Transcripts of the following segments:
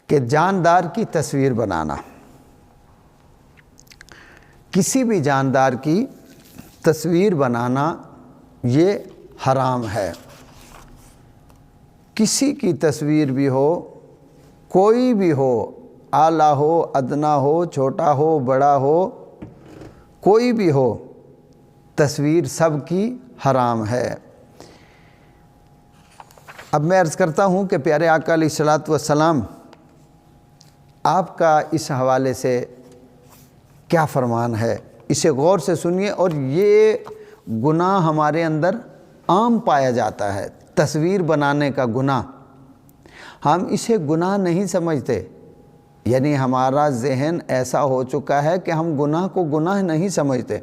کہ جاندار کی تصویر بنانا، کسی بھی جاندار کی تصویر بنانا یہ حرام ہے۔ کسی کی تصویر بھی ہو، کوئی بھی ہو، اعلیٰ ہو، ادنا ہو، چھوٹا ہو، بڑا ہو، کوئی بھی ہو، تصویر سب کی حرام ہے۔ اب میں عرض کرتا ہوں کہ پیارے آقا علیہ الصلوۃ والسلام آپ کا اس حوالے سے کیا فرمان ہے، اسے غور سے سنیے۔ اور یہ گناہ ہمارے اندر عام پایا جاتا ہے، تصویر بنانے کا گناہ۔ ہم اسے گناہ نہیں سمجھتے، یعنی ہمارا ذہن ایسا ہو چکا ہے کہ ہم گناہ کو گناہ نہیں سمجھتے،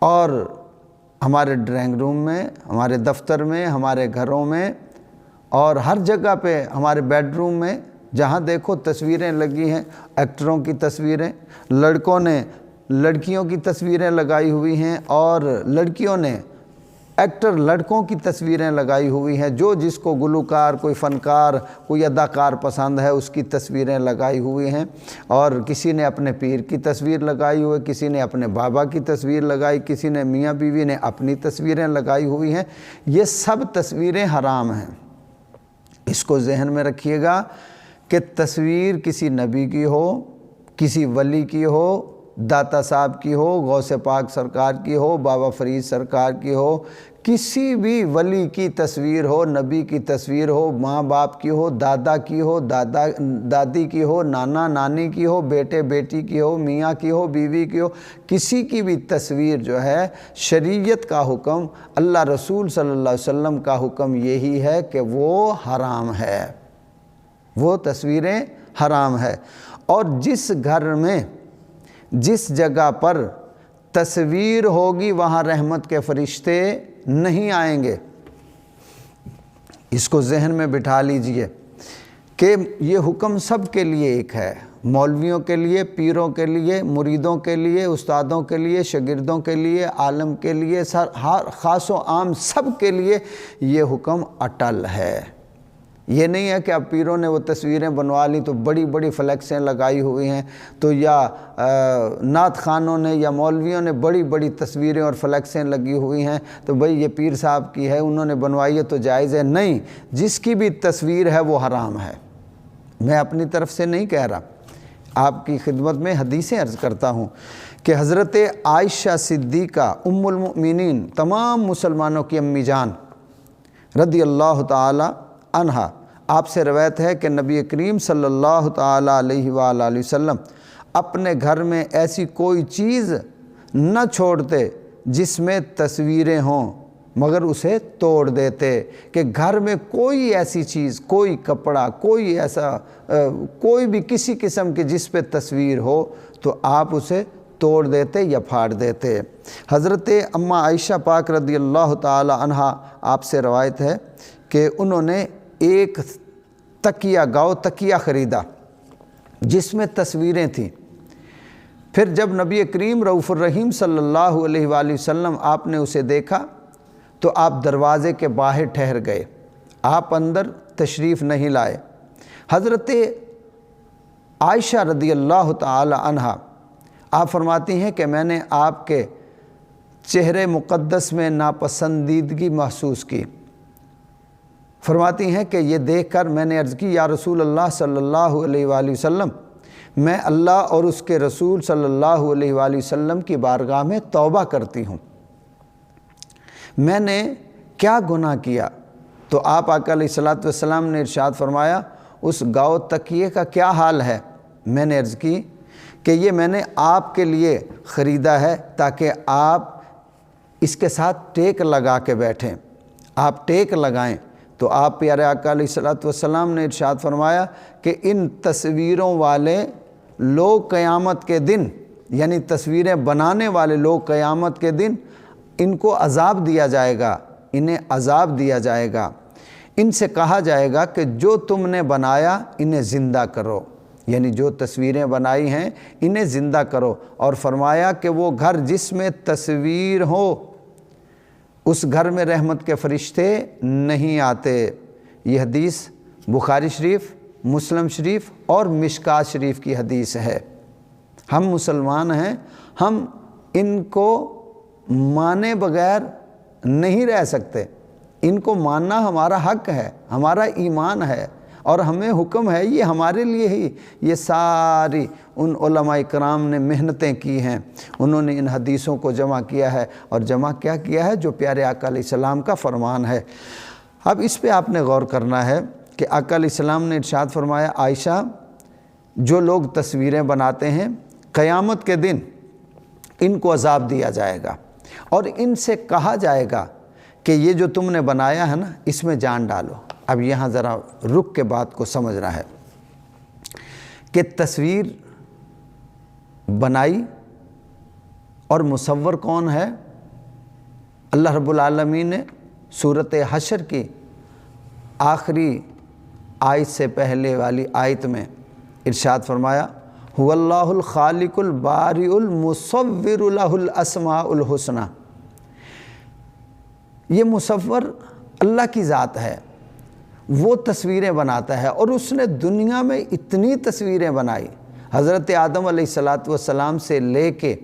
اور ہمارے ڈرائنگ روم میں، ہمارے دفتر میں، ہمارے گھروں میں اور ہر جگہ پہ، ہمارے بیڈ روم میں جہاں دیکھو تصویریں لگی ہیں، ایکٹروں کی تصویریں، لڑکوں نے لڑکیوں کی تصویریں لگائی ہوئی ہیں، اور لڑکیوں نے ایکٹر لڑکوں کی تصویریں لگائی ہوئی ہیں۔ جو جس کو گلوکار، کوئی فنکار، کوئی اداکار پسند ہے اس کی تصویریں لگائی ہوئی ہیں، اور کسی نے اپنے پیر کی تصویر لگائی ہوئی، کسی نے اپنے بابا کی تصویر لگائی، کسی نے میاں بیوی نے اپنی تصویریں لگائی ہوئی ہیں۔ یہ سب تصویریں حرام ہیں۔ اس کو ذہن میں رکھیے گا کہ تصویر کسی نبی کی ہو، کسی ولی کی ہو، داتا صاحب کی ہو، غوث پاک سرکار کی ہو، بابا فرید سرکار کی ہو، کسی بھی ولی کی تصویر ہو، نبی کی تصویر ہو، ماں باپ کی ہو، دادا کی ہو، دادی کی ہو، نانا نانی کی ہو، بیٹے بیٹی کی ہو، میاں کی ہو، بیوی کی ہو، کسی کی بھی تصویر جو ہے، شریعت کا حکم، اللہ رسول صلی اللہ علیہ وسلم کا حکم یہی ہے کہ وہ حرام ہے، وہ تصویریں حرام ہے۔ اور جس گھر میں، جس جگہ پر تصویر ہوگی وہاں رحمت کے فرشتے نہیں آئیں گے۔ اس کو ذہن میں بٹھا لیجئے کہ یہ حکم سب کے لیے ایک ہے، مولویوں کے لیے، پیروں کے لیے، مریدوں کے لیے، استادوں کے لیے، شاگردوں کے لیے، عالم کے لیے، خاص و عام سب کے لیے یہ حکم اٹل ہے۔ یہ نہیں ہے کہ اب پیروں نے وہ تصویریں بنوا لی تو بڑی بڑی فلیکسیں لگائی ہوئی ہیں، تو یا نعت خوانوں نے یا مولویوں نے بڑی بڑی تصویریں اور فلیکسیں لگی ہوئی ہیں تو بھئی یہ پیر صاحب کی ہے، انہوں نے بنوائی ہے تو جائز ہے۔ نہیں، جس کی بھی تصویر ہے وہ حرام ہے۔ میں اپنی طرف سے نہیں کہہ رہا، آپ کی خدمت میں حدیثیں عرض کرتا ہوں کہ حضرت عائشہ صدیقہ ام المؤمنین، تمام مسلمانوں کی امی جان رضی اللہ تعالی عنہا، آپ سے روایت ہے کہ نبی کریم صلی اللہ تعالی علیہ وآلہ وسلم اپنے گھر میں ایسی کوئی چیز نہ چھوڑتے جس میں تصویریں ہوں مگر اسے توڑ دیتے، کہ گھر میں کوئی ایسی چیز، کوئی کپڑا، کوئی ایسا کوئی بھی کسی قسم کی جس پہ تصویر ہو تو آپ اسے توڑ دیتے یا پھاڑ دیتے۔ حضرت اماں عائشہ پاک رضی اللہ تعالی عنہا، آپ سے روایت ہے کہ انہوں نے ایک تکیہ خریدا جس میں تصویریں تھیں۔ پھر جب نبی کریم رؤوف الرحیم صلی اللہ علیہ وآلہ وسلم آپ نے اسے دیکھا تو آپ دروازے کے باہر ٹھہر گئے، آپ اندر تشریف نہیں لائے۔ حضرت عائشہ رضی اللہ تعالی عنہا آپ فرماتی ہیں کہ میں نے آپ کے چہرے مقدس میں ناپسندیدگی محسوس کی۔ فرماتی ہیں کہ یہ دیکھ کر میں نے عرض کی، یا رسول اللہ صلی اللہ علیہ وآلہ وسلم، میں اللہ اور اس کے رسول صلی اللہ علیہ وآلہ وسلم کی بارگاہ میں توبہ کرتی ہوں، میں نے کیا گناہ کیا؟ تو آپ آقا علیہ الصلوۃ والسلام نے ارشاد فرمایا، اس گاؤ تکیے کا کیا حال ہے؟ میں نے عرض کی کہ یہ میں نے آپ کے لیے خریدا ہے تاکہ آپ اس کے ساتھ ٹیک لگا کے بیٹھیں، آپ ٹیک لگائیں۔ تو آپ پیارے آقا علیہ الصلوۃ والسلام نے ارشاد فرمایا کہ ان تصویروں والے لوگ قیامت کے دن، یعنی تصویریں بنانے والے لوگ قیامت کے دن ان کو عذاب دیا جائے گا، انہیں عذاب دیا جائے گا۔ ان سے کہا جائے گا کہ جو تم نے بنایا انہیں زندہ کرو، یعنی جو تصویریں بنائی ہیں انہیں زندہ کرو۔ اور فرمایا کہ وہ گھر جس میں تصویر ہو اس گھر میں رحمت کے فرشتے نہیں آتے۔ یہ حدیث بخاری شریف مسلم شریف اور مشکات شریف کی حدیث ہے۔ ہم مسلمان ہیں، ہم ان کو مانے بغیر نہیں رہ سکتے، ان کو ماننا ہمارا حق ہے، ہمارا ایمان ہے، اور ہمیں حکم ہے، یہ ہمارے لیے ہی یہ ساری ان علماء کرام نے محنتیں کی ہیں، انہوں نے ان حدیثوں کو جمع کیا ہے، اور جمع کیا کیا ہے؟ جو پیارے آقا علیہ السلام کا فرمان ہے۔ اب اس پہ آپ نے غور کرنا ہے کہ آقا علیہ السلام نے ارشاد فرمایا، عائشہ، جو لوگ تصویریں بناتے ہیں قیامت کے دن ان کو عذاب دیا جائے گا، اور ان سے کہا جائے گا کہ یہ جو تم نے بنایا ہے نا، اس میں جان ڈالو۔ اب یہاں ذرا رک کے بات کو سمجھنا ہے کہ تصویر بنائی اور مصور کون ہے؟ اللہ رب العالمین نے سورۃ حشر کی آخری آیت سے پہلے والی آیت میں ارشاد فرمایا، هو اللہ الخالق البارئ المصور لہ الاسماء الحسنی۔ یہ مصور اللہ کی ذات ہے، وہ تصویریں بناتا ہے، اور اس نے دنیا میں اتنی تصویریں بنائی، حضرت آدم علیہ السلام سے لے کے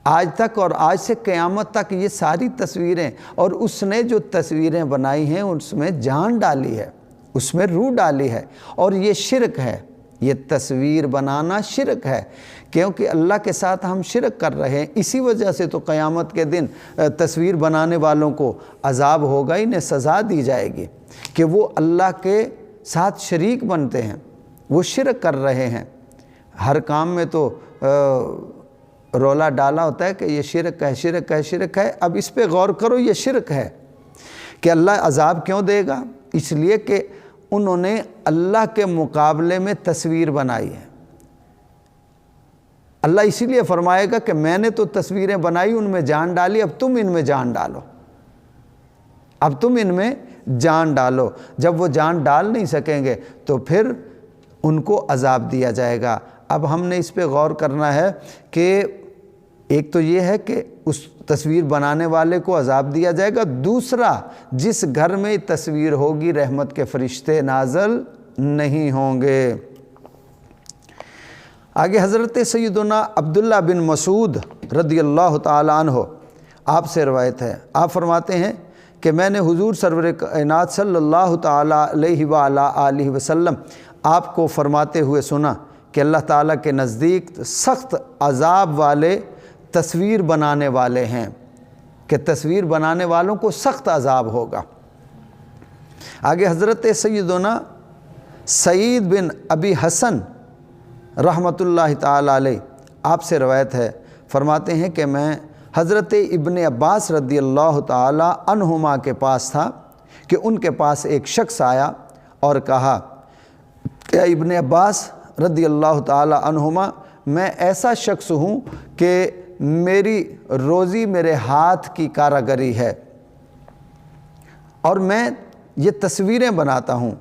آج تک، اور آج سے قیامت تک یہ ساری تصویریں، اور اس نے جو تصویریں بنائی ہیں اس میں جان ڈالی ہے، اس میں روح ڈالی ہے، اور یہ شرک ہے، یہ تصویر بنانا شرک ہے، کیونکہ اللہ کے ساتھ ہم شرک کر رہے ہیں۔ اسی وجہ سے تو قیامت کے دن تصویر بنانے والوں کو عذاب ہوگا، انہیں سزا دی جائے گی کہ وہ اللہ کے ساتھ شریک بنتے ہیں، وہ شرک کر رہے ہیں۔ ہر کام میں تو رولا ڈالا ہوتا ہے کہ یہ شرک ہے، شرک ہے، شرک ہے۔ اب اس پہ غور کرو، یہ شرک ہے کہ اللہ عذاب کیوں دے گا؟ اس لیے کہ انہوں نے اللہ کے مقابلے میں تصویر بنائی ہے۔ اللہ اسی لیے فرمائے گا کہ میں نے تو تصویریں بنائی، ان میں جان ڈالی، اب تم ان میں جان ڈالو، اب تم ان میں جان ڈالو۔ جب وہ جان ڈال نہیں سکیں گے تو پھر ان کو عذاب دیا جائے گا۔ اب ہم نے اس پہ غور کرنا ہے کہ ایک تو یہ ہے کہ اس تصویر بنانے والے کو عذاب دیا جائے گا، دوسرا جس گھر میں تصویر ہوگی رحمت کے فرشتے نازل نہیں ہوں گے۔ آگے حضرت سیدنا عبداللہ بن مسعود رضی اللہ تعالیٰ عنہ آپ سے روایت ہے، آپ فرماتے ہیں کہ میں نے حضور سرور کائنات صلی اللہ تعالیٰ علیہ وآلہ وسلم آپ کو فرماتے ہوئے سنا کہ اللہ تعالیٰ کے نزدیک سخت عذاب والے تصویر بنانے والے ہیں، کہ تصویر بنانے والوں کو سخت عذاب ہوگا۔ آگے حضرت سیدنا سعید بن ابی حسن رحمۃ اللہ تعالیٰ علیہ آپ سے روایت ہے، فرماتے ہیں کہ میں حضرت ابن عباس رضی اللہ تعالیٰ عنہما کے پاس تھا کہ ان کے پاس ایک شخص آیا اور کہا کہ ابن عباس رضی اللہ تعالیٰ عنہما، میں ایسا شخص ہوں کہ میری روزی میرے ہاتھ کی کاراگری ہے، اور میں یہ تصویریں بناتا ہوں۔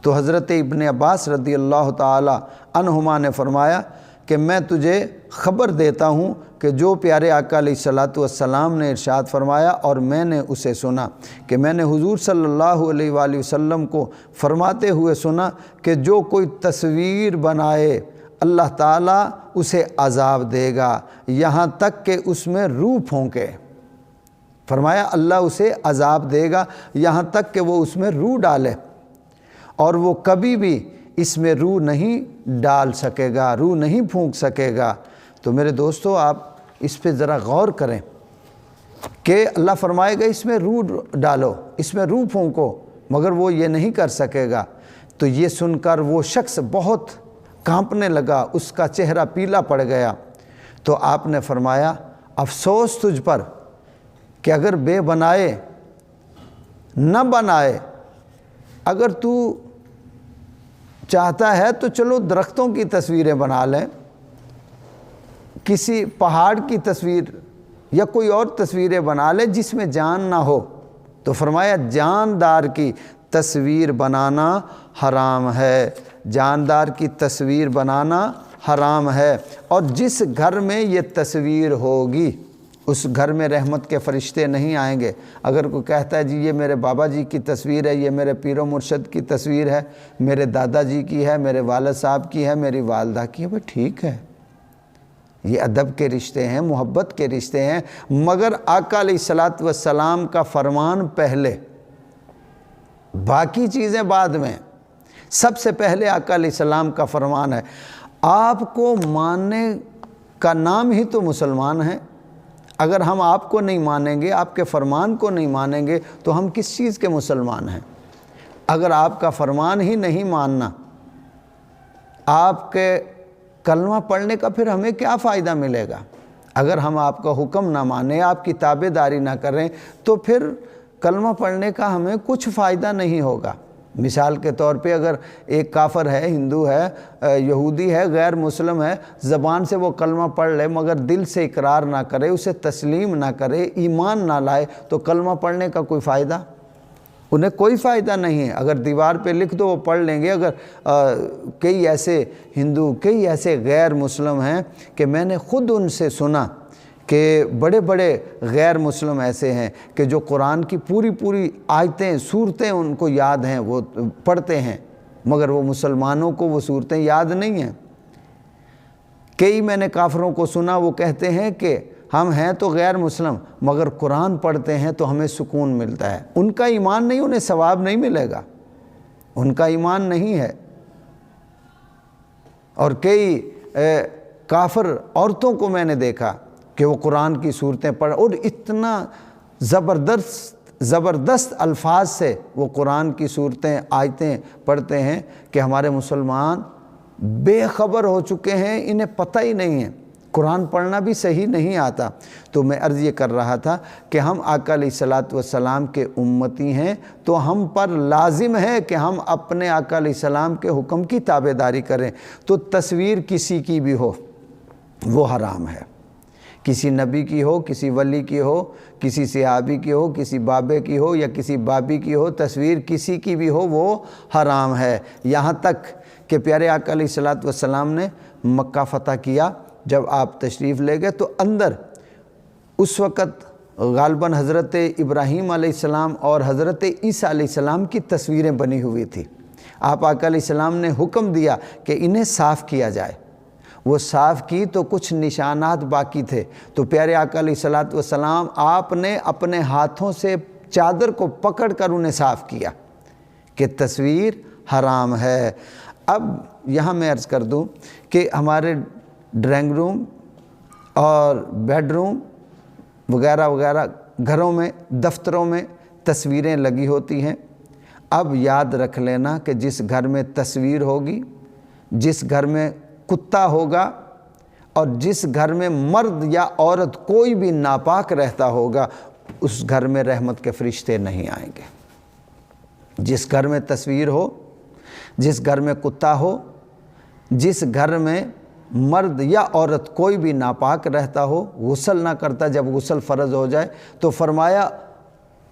تو حضرت ابن عباس رضی اللہ تعالیٰ عنہما نے فرمایا کہ میں تجھے خبر دیتا ہوں کہ جو پیارے آقا علیہ السلام نے ارشاد فرمایا، اور میں نے اسے سنا کہ میں نے حضور صلی اللہ علیہ وآلہ وسلم کو فرماتے ہوئے سنا کہ جو کوئی تصویر بنائے اللہ تعالیٰ اسے عذاب دے گا، یہاں تک کہ اس میں روح پھونکے۔ فرمایا اللہ اسے عذاب دے گا یہاں تک کہ وہ اس میں روح ڈالے، اور وہ کبھی بھی اس میں روح نہیں ڈال سکے گا، روح نہیں پھونک سکے گا۔ تو میرے دوستو، آپ اس پہ ذرا غور کریں کہ اللہ فرمائے گا اس میں روح ڈالو، اس میں روح پھونکو، مگر وہ یہ نہیں کر سکے گا۔ تو یہ سن کر وہ شخص بہت کانپنے لگا، اس کا چہرہ پیلا پڑ گیا۔ تو آپ نے فرمایا افسوس تجھ پر کہ اگر بے بنائے نہ بنائے، اگر تو چاہتا ہے تو چلو درختوں کی تصویریں بنا لیں، کسی پہاڑ کی تصویر یا کوئی اور تصویریں بنا لیں جس میں جان نہ ہو۔ تو فرمایا جاندار کی تصویر بنانا حرام ہے، جاندار کی تصویر بنانا حرام ہے، اور جس گھر میں یہ تصویر ہوگی اس گھر میں رحمت کے فرشتے نہیں آئیں گے۔ اگر کوئی کہتا ہے جی یہ میرے بابا جی کی تصویر ہے، یہ میرے پیر و مرشد کی تصویر ہے، میرے دادا جی کی ہے، میرے والد صاحب کی ہے، میری والدہ کی ہے، بھئی ٹھیک ہے، یہ ادب کے رشتے ہیں، محبت کے رشتے ہیں، مگر آقا علیہ السلام کا فرمان پہلے، باقی چیزیں بعد میں۔ سب سے پہلے آقا علیہ السلام کا فرمان ہے۔ آپ کو ماننے کا نام ہی تو مسلمان ہے۔ اگر ہم آپ کو نہیں مانیں گے، آپ کے فرمان کو نہیں مانیں گے تو ہم کس چیز کے مسلمان ہیں؟ اگر آپ کا فرمان ہی نہیں ماننا، آپ کے کلمہ پڑھنے کا پھر ہمیں کیا فائدہ ملے گا؟ اگر ہم آپ کا حکم نہ مانیں، آپ کی تابع داری نہ کریں تو پھر کلمہ پڑھنے کا ہمیں کچھ فائدہ نہیں ہوگا۔ مثال کے طور پہ اگر ایک کافر ہے، ہندو ہے، یہودی ہے، غیر مسلم ہے، زبان سے وہ کلمہ پڑھ لے مگر دل سے اقرار نہ کرے، اسے تسلیم نہ کرے، ایمان نہ لائے، تو کلمہ پڑھنے کا کوئی فائدہ؟ انہیں کوئی فائدہ نہیں ہے۔ اگر دیوار پہ لکھ دو وہ پڑھ لیں گے۔ اگر کئی ایسے ہندو، کئی ایسے غیر مسلم ہیں کہ میں نے خود ان سے سنا کہ بڑے بڑے غیر مسلم ایسے ہیں کہ جو قرآن کی پوری آیتیں، سورتیں ان کو یاد ہیں، وہ پڑھتے ہیں، مگر وہ مسلمانوں کو وہ سورتیں یاد نہیں ہیں۔ کئی میں نے کافروں کو سنا، وہ کہتے ہیں کہ ہم ہیں تو غیر مسلم مگر قرآن پڑھتے ہیں تو ہمیں سکون ملتا ہے۔ ان کا ایمان نہیں، انہیں ثواب نہیں ملے گا، ان کا ایمان نہیں ہے۔ اور کئی کافر عورتوں کو میں نے دیکھا کہ وہ قرآن کی صورتیں پڑھ، اور اتنا زبردست الفاظ سے وہ قرآن کی صورتیں، آیتیں پڑھتے ہیں کہ ہمارے مسلمان بے خبر ہو چکے ہیں، انہیں پتہ ہی نہیں ہے، قرآن پڑھنا بھی صحیح نہیں آتا۔ تو میں عرض یہ کر رہا تھا کہ ہم آقا علیہ السلام کے امتی ہیں، تو ہم پر لازم ہے کہ ہم اپنے آقا علیہ السلام کے حکم کی تابع داری کریں۔ تو تصویر کسی کی بھی ہو وہ حرام ہے، کسی نبی کی ہو، کسی ولی کی ہو، کسی صحابی کی ہو، کسی بابے کی ہو یا کسی بابی کی ہو، تصویر کسی کی بھی ہو وہ حرام ہے۔ یہاں تک کہ پیارے آقا علیہ السلام نے مکہ فتح کیا، جب آپ تشریف لے گئے تو اندر اس وقت غالباً حضرت ابراہیم علیہ السلام اور حضرت عیسیٰ علیہ السلام کی تصویریں بنی ہوئی تھی۔ آپ آقا علیہ السلام نے حکم دیا کہ انہیں صاف کیا جائے۔ وہ صاف کی تو کچھ نشانات باقی تھے، تو پیارے آقا علیہ السلام آپ نے اپنے ہاتھوں سے چادر کو پکڑ کر انہیں صاف کیا کہ تصویر حرام ہے۔ اب یہاں میں عرض کر دوں کہ ہمارے ڈرائنگ روم اور بیڈ روم وغیرہ وغیرہ گھروں میں، دفتروں میں تصویریں لگی ہوتی ہیں۔ اب یاد رکھ لینا کہ جس گھر میں تصویر ہوگی، جس گھر میں کتا ہوگا، اور جس گھر میں مرد یا عورت کوئی بھی ناپاک رہتا ہوگا، اس گھر میں رحمت کے فرشتے نہیں آئیں گے۔ جس گھر میں تصویر ہو، جس گھر میں کتا ہو، جس گھر میں مرد یا عورت کوئی بھی ناپاک رہتا ہو، غسل نہ کرتا، جب غسل فرض ہو جائے تو فرمایا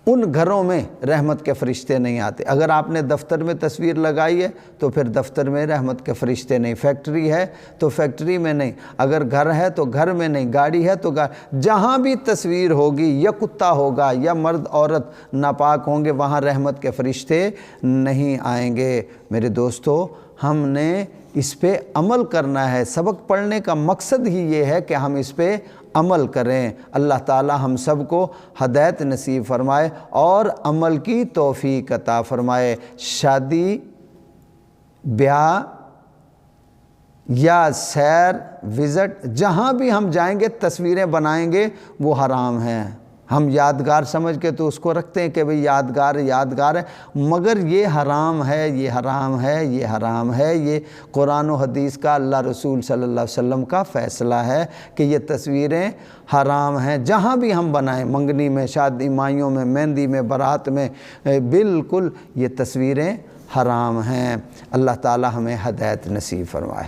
ان گھروں میں رحمت کے فرشتے نہیں آتے۔ اگر آپ نے دفتر میں تصویر لگائی ہے تو پھر دفتر میں رحمت کے فرشتے نہیں، فیکٹری ہے تو فیکٹری میں نہیں، اگر گھر ہے تو گھر میں نہیں، گاڑی ہے تو جہاں بھی تصویر ہوگی یا کتا ہوگا یا مرد عورت ناپاک ہوں گے، وہاں رحمت کے فرشتے نہیں آئیں گے۔ میرے دوستو، ہم نے اس پہ عمل کرنا ہے۔ سبق پڑھنے کا مقصد ہی یہ ہے کہ ہم اس پہ عمل کریں۔ اللہ تعالی ہم سب کو ہدایت نصیب فرمائے اور عمل کی توفیق عطا فرمائے۔ شادی، بیاہ یا سیر، وزٹ، جہاں بھی ہم جائیں گے تصویریں بنائیں گے، وہ حرام ہیں۔ ہم یادگار سمجھ کے تو اس کو رکھتے ہیں کہ بھئی یادگار ہے، مگر یہ حرام ہے، یہ حرام ہے، یہ حرام ہے۔ یہ قرآن و حدیث کا، اللہ رسول صلی اللہ علیہ وسلم کا فیصلہ ہے کہ یہ تصویریں حرام ہیں۔ جہاں بھی ہم بنائیں، منگنی میں، شادی مائیوں میں، مہندی میں، برات میں، بالکل یہ تصویریں حرام ہیں۔ اللہ تعالی ہمیں ہدایت نصیب فرمائے۔